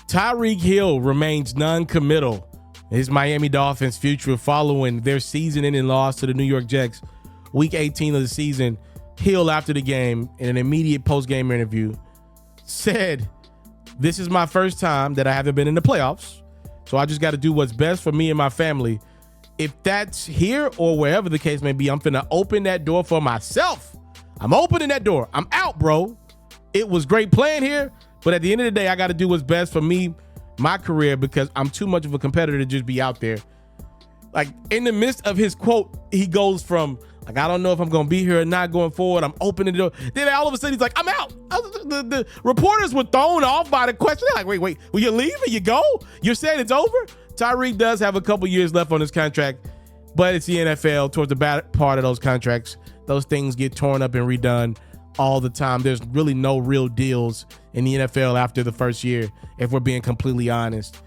Tyreek Hill remains non-committal. His Miami Dolphins future following their season-ending loss to the New York Jets, Week 18 of the season. Hill, after the game, in an immediate post-game interview, said, "This is my first time that I haven't been in the playoffs, so I just got to do what's best for me and my family. If that's here or wherever the case may be, I'm finna open that door for myself. I'm opening that door. I'm out, bro. It was great playing here, but at the end of the day, I got to do what's best for me, my career, because I'm too much of a competitor to just be out there." Like, in the midst of his quote, he goes from, like, I don't know if I'm going to be here or not going forward. I'm opening the door. Then all of a sudden, he's like, I'm out. The reporters were thrown off by the question. They're like, wait, will you leave or you go? You're saying it's over? Tyreek does have a couple years left on his contract, but it's the NFL. Towards the bad part of those contracts, those things get torn up and redone all the time. There's really no real deals in the NFL after the first year, if we're being completely honest.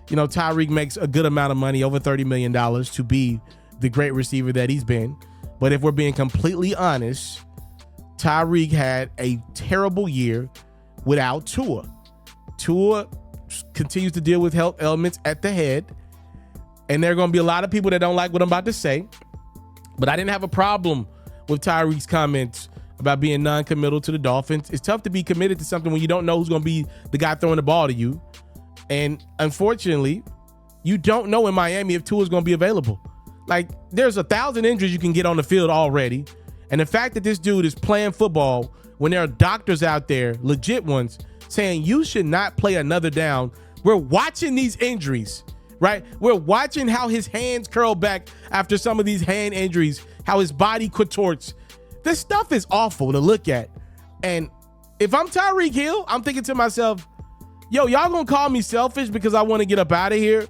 You know, Tyreek makes a good amount of money, over $30 million, to be the great receiver that he's been. But if we're being completely honest, Tyreek had a terrible year without Tua. Tua continues to deal with health elements at the head, and there are going to be a lot of people that don't like what I'm about to say, but I didn't have a problem with Tyreek's comments about being non-committal to the Dolphins. It's tough to be committed to something when you don't know who's going to be the guy throwing the ball to you, and unfortunately, you don't know in Miami if Tua's going to be available. Like, there's 1,000 injuries you can get on the field already, and the fact that this dude is playing football when there are doctors out there, legit ones, saying you should not play another down. We're watching these injuries, right? We're watching how his hands curl back after some of these hand injuries, how his body contorts. This stuff is awful to look at. And if I'm Tyreek Hill, I'm thinking to myself, yo, y'all gonna call me selfish because I want to get up out of here?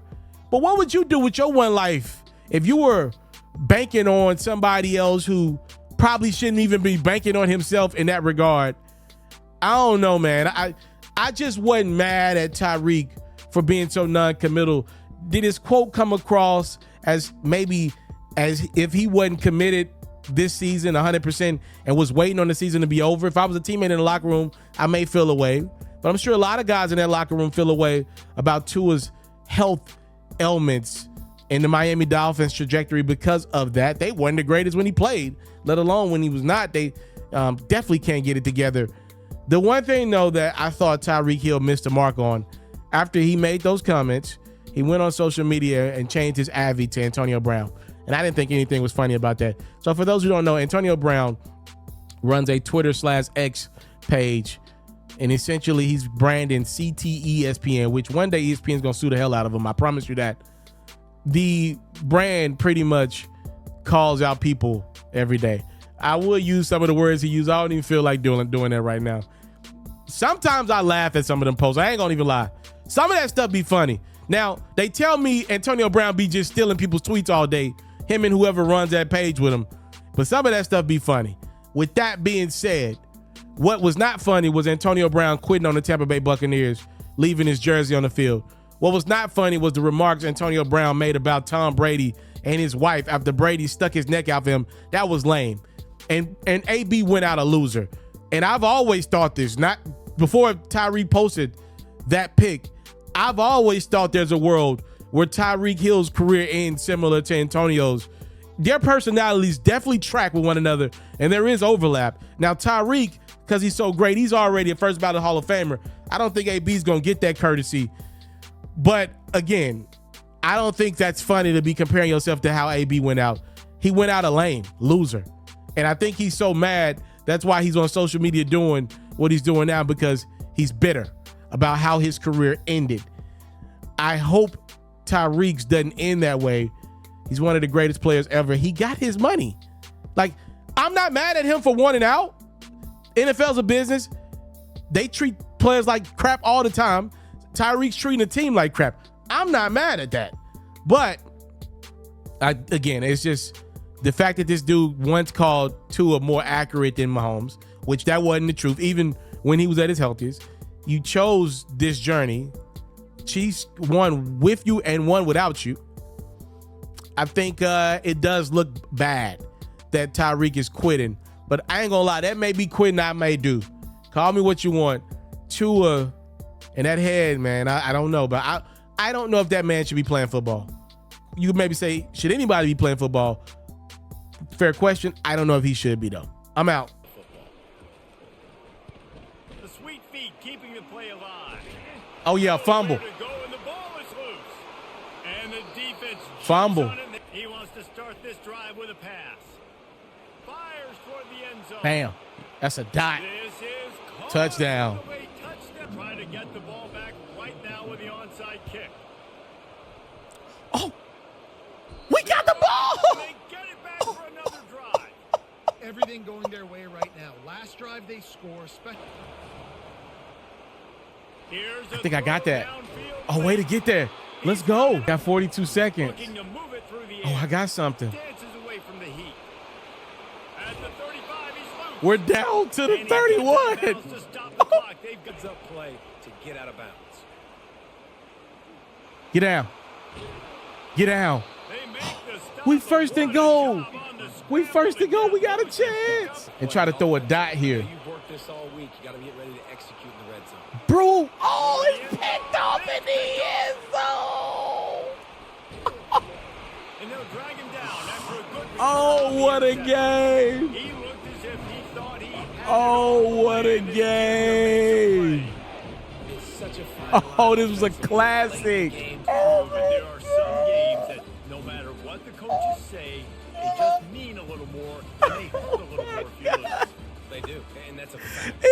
But what would you do with your one life if you were banking on somebody else who probably shouldn't even be banking on himself in that regard? I don't know, man. I just wasn't mad at Tyreek for being so non-committal. Did his quote come across as maybe as if he wasn't committed this season 100% and was waiting on the season to be over? If I was a teammate in the locker room, I may feel a way. But I'm sure a lot of guys in that locker room feel a way about Tua's health ailments and the Miami Dolphins trajectory because of that. They weren't the greatest when he played, let alone when he was not. They definitely can't get it together. The one thing, though, that I thought Tyreek Hill missed the mark on, after he made those comments, he went on social media and changed his avi to Antonio Brown. And I didn't think anything was funny about that. So for those who don't know, Antonio Brown runs a Twitter/X page, and essentially he's branding CTE ESPN, which one day ESPN is going to sue the hell out of him. I promise you that. The brand pretty much calls out people every day. I will use some of the words he used. I don't even feel like doing that right now. Sometimes I laugh at some of them posts. I ain't gonna even lie. Some of that stuff be funny. Now, they tell me Antonio Brown be just stealing people's tweets all day, him and whoever runs that page with him. But some of that stuff be funny. With that being said, what was not funny was Antonio Brown quitting on the Tampa Bay Buccaneers, leaving his jersey on the field. What was not funny was the remarks Antonio Brown made about Tom Brady and his wife after Brady stuck his neck out for him. That was lame. And AB went out a loser. And I've always thought this, not before Tyreek posted that pick, I've always thought there's a world where Tyreek Hill's career ends similar to Antonio's. Their personalities definitely track with one another, and there is overlap. Now, Tyreek, because he's so great, he's already a first ballot Hall of Famer. I don't think AB's going to get that courtesy. But again, I don't think that's funny to be comparing yourself to how AB went out. He went out a lame loser. And I think he's so mad. That's why he's on social media doing what he's doing now, because he's bitter about how his career ended. I hope Tyreek's doesn't end that way. He's one of the greatest players ever. He got his money. Like, I'm not mad at him for wanting out. NFL's a business. They treat players like crap all the time. Tyreek's treating the team like crap. I'm not mad at that. But, again, it's just the fact that this dude once called Tua more accurate than Mahomes, which that wasn't the truth, even when he was at his healthiest. You chose this journey. Chiefs won with you and won without you. I think it does look bad that Tyreek is quitting, but I ain't gonna lie, that may be quitting I may do. Call me what you want. Tua And that head, man, I don't know, but I don't know if that man should be playing football. You could maybe say, should anybody be playing football? Fair question. I don't know if he should be, though. I'm out. The sweet feet keeping the play alive. Oh, yeah, fumble. And the defense fumble. He wants to start this drive with a pass. Fires toward the end zone. Bam. That's a dot. This is Touchdown. Trying to get the ball back right now with the onside kick. Oh, we got the ball. They get it back for another drive. Everything going their way right now. Last drive they score. I think I got that. Oh, way to get there. Let's go. Got 42 seconds. Oh, I got something. We're down to the 31. Get down. Get down. We first and goal. We first and goal. We got a chance. And try to throw a dot here. You've worked this all week. You got to get ready to execute in the red zone. Bro. Oh, it's picked off in the end zone. And they'll drag him down after a good Oh, what a game. He looked as if he thought he had Oh, what a game. It's such a fun Oh, this was a classic. But there are some games that no matter what the coaches say, they just mean a little more and they hurt a little more if you lose. They do, and that's a fact. He